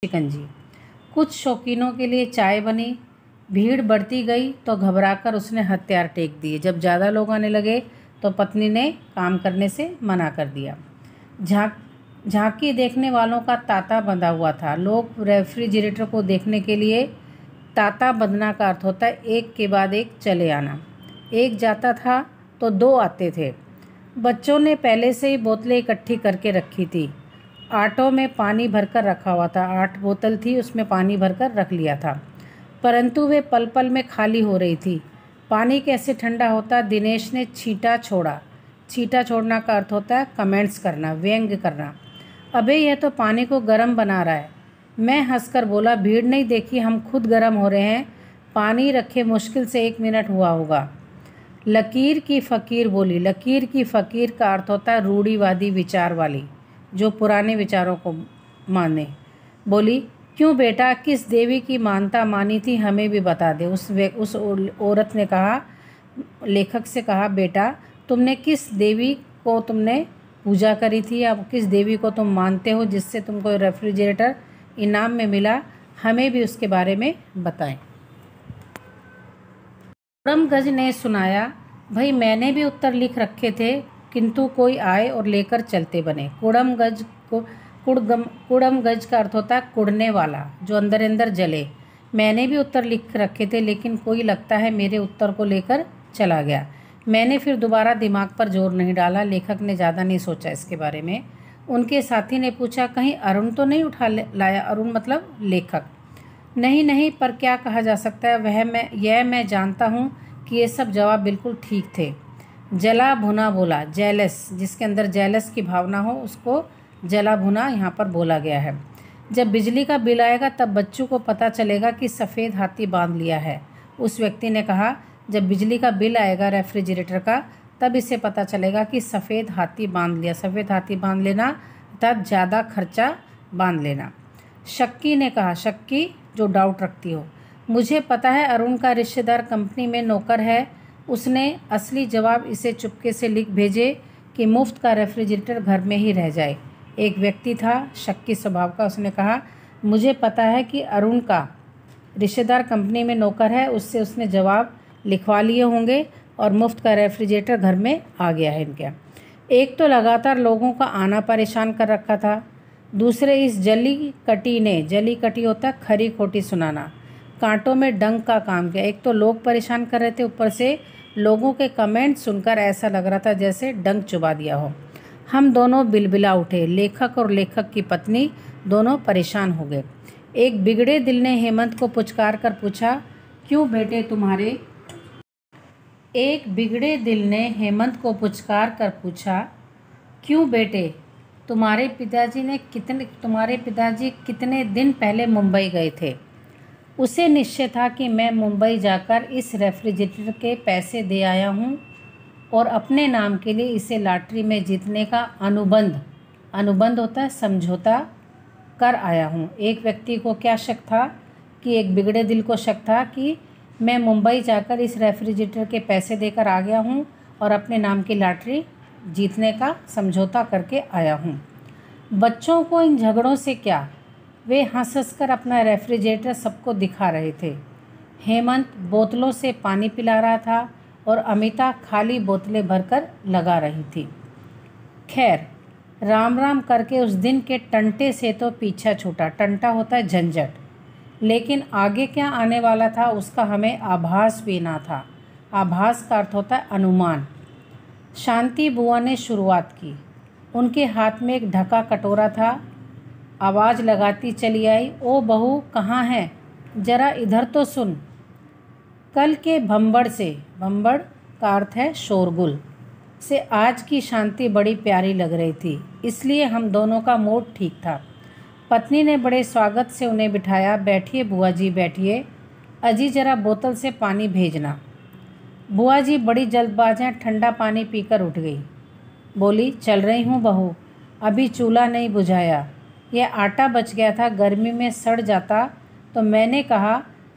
शिकंजी। कुछ शौकीनों के लिए चाय बनी। भीड़ बढ़ती गई तो घबराकर उसने हथियार टेक दिए। जब ज़्यादा लोग आने लगे तो पत्नी ने काम करने से मना कर दिया। झांकी देखने वालों का तांता बंधा हुआ था। लोग रेफ्रिजरेटर को देखने के लिए, तांता बंधना का अर्थ होता है एक के बाद एक चले आना। एक जाता था तो दो आते थे। बच्चों ने पहले से ही बोतलें इकट्ठी करके रखी थी। आटों में पानी भरकर रखा हुआ था। 8 बोतल थी, उसमें पानी भरकर रख लिया था, परंतु वे पल पल में खाली हो रही थी। पानी कैसे ठंडा होता? दिनेश ने छींटा छोड़ा। छींटा छोड़ना का अर्थ होता है कमेंट्स करना, व्यंग करना। अबे यह तो पानी को गर्म बना रहा है। मैं हंसकर बोला, भीड़ नहीं देखी, हम खुद गर्म हो रहे हैं। पानी रखे मुश्किल से 1 मिनट हुआ होगा। लकीर की फ़कीर बोली। लकीर की फ़कीर का अर्थ होता है रूढ़िवादी विचार वाली, जो पुराने विचारों को माने। बोली, क्यों बेटा, किस देवी की मानता मानी थी, हमें भी बता दे। उस औरत ने कहा, लेखक से कहा, बेटा तुमने किस देवी को तुमने पूजा करी थी या किस देवी को तुम मानते हो जिससे तुमको रेफ्रिजरेटर इनाम में मिला, हमें भी उसके बारे में बताएं। कुड़मगज ने सुनाया, भाई मैंने भी उत्तर लिख रखे थे, किंतु कोई आए और लेकर चलते बने। कुड़मगज का अर्थ होता है कुड़ने वाला, जो अंदर अंदर जले। मैंने भी उत्तर लिख रखे थे, लेकिन कोई लगता है मेरे उत्तर को लेकर चला गया। मैंने फिर दोबारा दिमाग पर जोर नहीं डाला। लेखक ने ज़्यादा नहीं सोचा इसके बारे में। उनके साथी ने पूछा, कहीं अरुण तो नहीं उठा लाया? अरुण मतलब लेखक। नहीं नहीं, पर क्या कहा जा सकता है, यह मैं जानता हूँ कि ये सब जवाब बिल्कुल ठीक थे। जला भुना बोला। जेलस, जिसके अंदर जेलस की भावना हो उसको जला भुना यहाँ पर बोला गया है। जब बिजली का बिल आएगा तब बच्चों को पता चलेगा कि सफ़ेद हाथी बांध लिया है। उस व्यक्ति ने कहा, जब बिजली का बिल आएगा रेफ्रिजरेटर का तब इसे पता चलेगा कि सफ़ेद हाथी बांध लिया। सफ़ेद हाथी बांध लेना अर्थात ज़्यादा खर्चा बांध लेना। शक्की ने कहा, शक्की जो डाउट रखती हो, मुझे पता है अरुण का रिश्तेदार कंपनी में नौकर है। उसने असली जवाब इसे चुपके से लिख भेजे कि मुफ्त का रेफ्रिजरेटर घर में ही रह जाए। एक व्यक्ति था शक्की स्वभाव का, उसने कहा, मुझे पता है कि अरुण का रिश्तेदार कंपनी में नौकर है, उससे उसने जवाब लिखवा लिए होंगे और मुफ्त का रेफ्रिजरेटर घर में आ गया है इनके। एक तो लगातार लोगों का आना परेशान कर रखा था, दूसरे इस जली कटी होता है खरी खोटी सुनाना, कांटों में डंक का काम किया। एक तो लोग परेशान कर रहे थे, ऊपर से लोगों के कमेंट सुनकर ऐसा लग रहा था जैसे डंक चुबा दिया हो। हम दोनों बिलबिला उठे। लेखक और लेखक की पत्नी दोनों परेशान हो गए। एक बिगड़े दिल ने हेमंत को पुचकार कर पूछा, क्यों बेटे तुम्हारे एक बिगड़े दिल ने हेमंत को पुचकार कर पूछा, क्यों बेटे तुम्हारे पिताजी कितने दिन पहले मुंबई गए थे? उसे निश्चय था कि मैं मुंबई जाकर इस रेफ्रिजरेटर के पैसे दे आया हूँ और अपने नाम के लिए इसे लॉटरी में जीतने का अनुबंध होता है समझौता, कर आया हूँ। एक व्यक्ति को क्या शक था कि एक बिगड़े दिल को शक था कि मैं मुंबई जाकर इस रेफ्रिजरेटर के पैसे देकर आ गया हूँ और अपने नाम की लॉटरी जीतने का समझौता करके आया हूँ। बच्चों को इन झगड़ों से क्या, वे हंस कर अपना रेफ्रिजरेटर सबको दिखा रहे थे। हेमंत बोतलों से पानी पिला रहा था और अमिता खाली बोतलें भरकर लगा रही थी। खैर, राम राम करके उस दिन के टंटे से तो पीछा छूटा। टंटा होता है झंझट, लेकिन आगे क्या आने वाला था उसका हमें आभास भी ना था। आभास का अर्थ होता है अनुमान। शांति बुआ ने शुरुआत की। उनके हाथ में एक ढका कटोरा था। आवाज़ लगाती चली आई, ओ बहू कहाँ है, ज़रा इधर तो सुन। कल के भंबड़ का अर्थ है शोरगुल से आज की शांति बड़ी प्यारी लग रही थी, इसलिए हम दोनों का मूड ठीक था। पत्नी ने बड़े स्वागत से उन्हें बिठाया। बैठिए बुआ जी बैठिए, अजी ज़रा बोतल से पानी भेजना। बुआ जी बड़ी जल्दबाज हैं, ठंडा पानी पीकर उठ गई। बोली, चल रही हूँ बहू, अभी चूल्हा नहीं बुझाया, यह आटा बच गया था, गर्मी में सड़ जाता तो मैंने कहा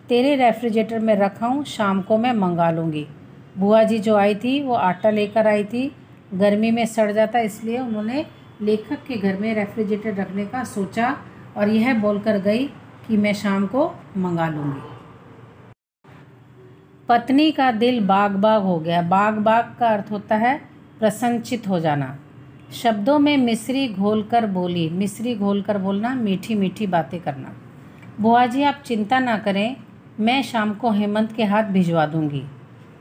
तेरे रेफ्रिजरेटर में रखा हूँ, शाम को मैं मंगा लूँगी। बुआ जी जो आई थी वो आटा लेकर आई थी, गर्मी में सड़ जाता इसलिए उन्होंने लेखक के घर में रेफ्रिजरेटर रखने का सोचा और यह बोलकर गई कि मैं शाम को मंगा लूँगी। पत्नी का दिल बाग बाग हो गया। बाग बाग का अर्थ होता है प्रसन्नचित हो जाना। शब्दों में मिश्री घोलकर बोली। मिश्री घोलकर बोलना, मीठी मीठी बातें करना। बुआ जी आप चिंता ना करें, मैं शाम को हेमंत के हाथ भिजवा दूंगी।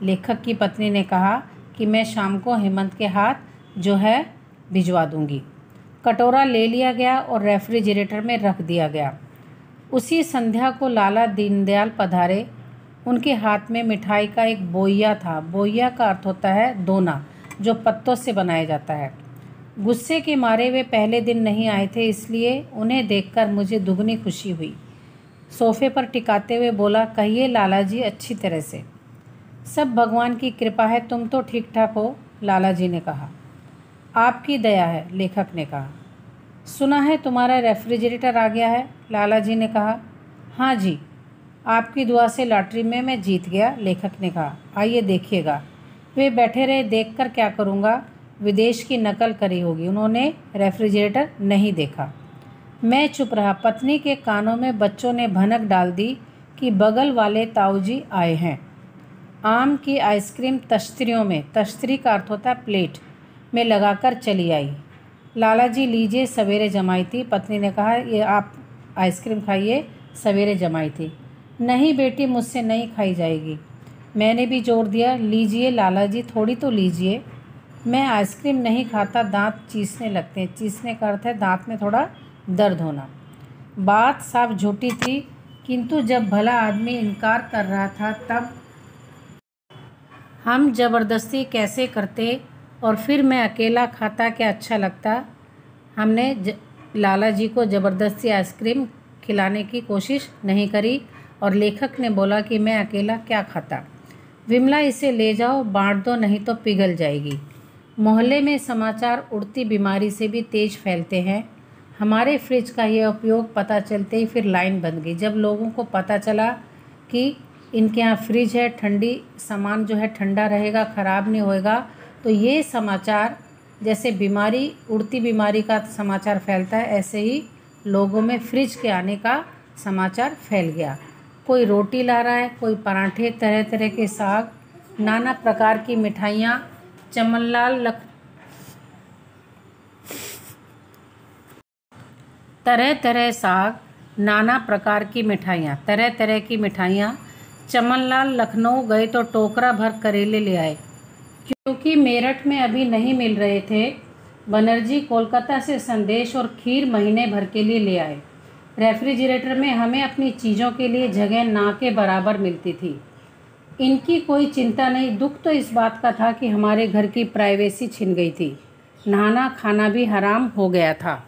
लेखक की पत्नी ने कहा कि मैं शाम को हेमंत के हाथ जो है भिजवा दूंगी। कटोरा ले लिया गया और रेफ्रिजरेटर में रख दिया गया। उसी संध्या को लाला दीनदयाल पधारे। उनके हाथ में मिठाई का एक बोइया था। बोइया का अर्थ होता है दोना, जो पत्तों से बनाया जाता है। गुस्से के मारे वे पहले दिन नहीं आए थे, इसलिए उन्हें देखकर मुझे दुगनी खुशी हुई। सोफे पर टिकाते हुए बोला, कहिए लाला जी अच्छी तरह से। सब भगवान की कृपा है, तुम तो ठीक ठाक हो, लाला जी ने कहा। आपकी दया है, लेखक ने कहा। सुना है तुम्हारा रेफ्रिजरेटर आ गया है, लाला जी ने कहा। हाँ जी, आपकी दुआ से लॉटरी में मैं जीत गया, लेखक ने कहा। आइए देखिएगा। वे बैठे रहे। देखकर क्या करूँगा, विदेश की नकल करी होगी। उन्होंने रेफ्रिजरेटर नहीं देखा। मैं चुप रहा। पत्नी के कानों में बच्चों ने भनक डाल दी कि बगल वाले ताऊजी आए हैं। आम की आइसक्रीम तश्तरियों में, तश्तरी का अर्थ होता है प्लेट में लगाकर चली आई। लाला जी लीजिए, सवेरे जमाई थी। पत्नी ने कहा, ये आप आइसक्रीम खाइए, सवेरे जमाई थी। नहीं बेटी, मुझसे नहीं खाई जाएगी। मैंने भी जोर दिया, लीजिए लाला जी, थोड़ी तो लीजिए। मैं आइसक्रीम नहीं खाता, दांत चीसने लगते हैं। चीसने का अर्थ है दांत में थोड़ा दर्द होना। बात साफ झूठी थी, किंतु जब भला आदमी इनकार कर रहा था तब हम ज़बरदस्ती कैसे करते, और फिर मैं अकेला खाता क्या अच्छा लगता। हमने लाला जी को ज़बरदस्ती आइसक्रीम खिलाने की कोशिश नहीं करी और लेखक ने बोला कि मैं अकेला क्या खाता। विमला इसे ले जाओ, बांट दो, नहीं तो पिघल जाएगी। मोहल्ले में समाचार उड़ती बीमारी से भी तेज फैलते हैं। हमारे फ्रिज का यह उपयोग पता चलते ही फिर लाइन बन गई। जब लोगों को पता चला कि इनके यहाँ फ्रिज है, ठंडी सामान जो है ठंडा रहेगा, ख़राब नहीं होएगा, तो ये समाचार जैसे बीमारी, उड़ती बीमारी का समाचार फैलता है, ऐसे ही लोगों में फ्रिज के आने का समाचार फैल गया। कोई रोटी ला रहा है, कोई पराठे, तरह तरह के साग, नाना प्रकार की मिठाइयाँ। तरह तरह साग, नाना प्रकार की मिठाइयाँ, तरह तरह की मिठाइयाँ। चमनलाल लखनऊ गए तो टोकरा भर करेले ले आए। क्योंकि मेरठ में अभी नहीं मिल रहे थे, बनर्जी कोलकाता से संदेश और खीर महीने भर के लिए ले आए। रेफ्रिजरेटर में हमें अपनी चीज़ों के लिए जगह ना के बराबर मिलती थी। इनकी कोई चिंता नहीं, दुख तो इस बात का था कि हमारे घर की प्राइवेसी छिन गई थी। नहाना खाना भी हराम हो गया था।